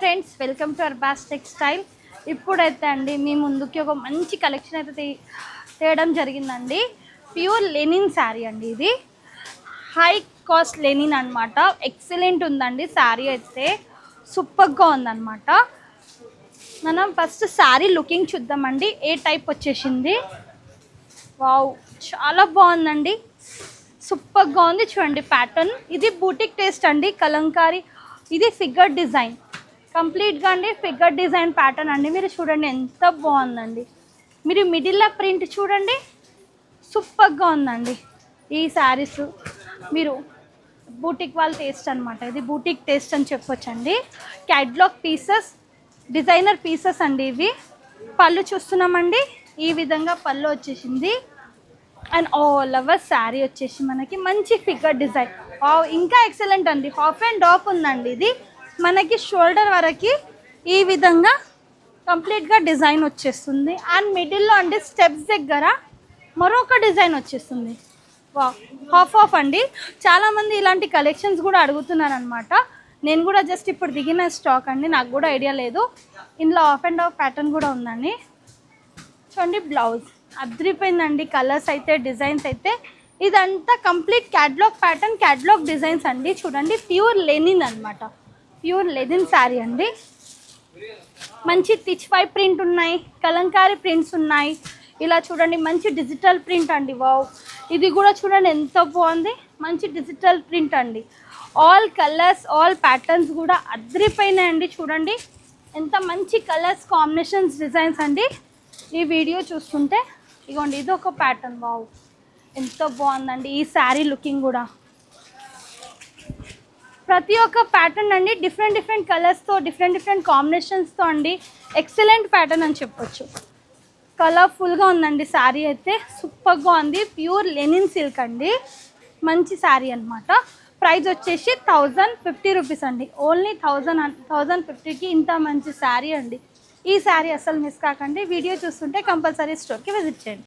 Friends, welcome to Arbaz textile. ఇప్పుడైతే అండి మీ ముందుకి ఒక మంచి కలెక్షన్ అయితే తేయడం జరిగిందండి. ప్యూర్ లెనిన్ శారీ అండి. ఇది హై కాస్ట్ లెనిన్ అనమాట. ఎక్సలెంట్ ఉందండి శారీ అయితే, సూపర్గా ఉందన్నమాట. మనం ఫస్ట్ శారీ లుకింగ్ చూద్దామండి. ఏ టైప్ వచ్చేసింది. వావ్, చాలా బాగుందండి, సూపర్గా ఉంది. చూడండి ప్యాటర్న్, ఇది బూటిక్ టేస్ట్ అండి. కలంకారీ, ఇది ఫిగర్ డిజైన్ కంప్లీట్గా అండి. ఫిగర్ డిజైన్ ప్యాటర్న్ అండి. మీరు చూడండి ఎంత బాగుందండి. మీరు మిడిల్లో ప్రింట్ చూడండి, సూపర్గా ఉందండి. ఈ శారీస్ మీరు బూటిక్ వాళ్ళ టేస్ట్ అనమాట. ఇది బూటిక్ టేస్ట్ అని చెప్పొచ్చండి. క్యాట్లాగ్ పీసెస్, డిజైనర్ పీసెస్ అండి ఇవి. పళ్ళు చూస్తున్నామండి, ఈ విధంగా పళ్ళు వచ్చేసింది. అండ్ ఆల్ ఓవర్ శారీ వచ్చేసి మనకి మంచి ఫిగర్ డిజైన్. ఇంకా ఎక్సలెంట్ అండి. హాఫ్ అండ్ హాఫ్ ఉందండి. ఇది మనకి షోల్డర్ వరకు ఈ విధంగా కంప్లీట్గా డిజైన్ వచ్చేస్తుంది. అండ్ మిడిల్లో అంటే స్టెప్స్ దగ్గర మరొక డిజైన్ వచ్చేస్తుంది. హాఫ్ ఆఫ్ అండి. చాలామంది ఇలాంటి కలెక్షన్స్ కూడా అడుగుతున్నారు అనమాట. నేను కూడా జస్ట్ ఇప్పుడు దిగిన స్టాక్ అండి, నాకు కూడా ఐడియా లేదు. ఇందులో హాఫ్ అండ్ హాఫ్ ప్యాటర్న్ కూడా ఉందండి. చూడండి బ్లౌజ్ అదిరిపోయిందండి. కలర్స్ అయితే, డిజైన్స్ అయితే, ఇదంతా complete catalogue pattern, catalogue designs అండి. చూడండి ప్యూర్ లెనిన్ అనమాట. ప్యూర్ లెనిన్ శారీ అండి. మంచి టిచ్ పై ప్రింట్ ఉన్నాయి, కలంకారీ ప్రింట్స్ ఉన్నాయి. ఇలా చూడండి మంచి డిజిటల్ ప్రింట్ అండి. వావ్, ఇది కూడా చూడండి ఎంత బాగుంది. మంచి డిజిటల్ ప్రింట్ అండి. ఆల్ కలర్స్, ఆల్ ప్యాటర్న్స్ కూడా అదిరిపోయినాయండి. చూడండి ఎంత మంచి కలర్స్ కాంబినేషన్స్, డిజైన్స్ అండి. ఈ వీడియో చూస్తుంటే ఇగోండి ఇది ఒక ప్యాటర్న్. వావ్, ఎంత బాగుందండి ఈ శారీ లుకింగ్ కూడా. ప్రతి ఒక్క ప్యాటర్న్ అండి డిఫరెంట్ డిఫరెంట్ కలర్స్తో, డిఫరెంట్ డిఫరెంట్ కాంబినేషన్స్తో అండి. ఎక్సలెంట్ ప్యాటర్న్ అని చెప్పొచ్చు. కలర్ఫుల్గా ఉందండి శారీ అయితే, సూపర్గా ఉంది. ప్యూర్ లెనిన్ సిల్క్ అండి. మంచి శారీ అనమాట. ప్రైస్ వచ్చేసి 1050 రూపీస్ అండి. ఓన్లీ 1050కి ఇంత మంచి శారీ అండి. ఈ శారీ అస్సలు మిస్ కాకండి. వీడియో చూస్తుంటే కంపల్సరీ స్టోర్కి విజిట్ చేయండి.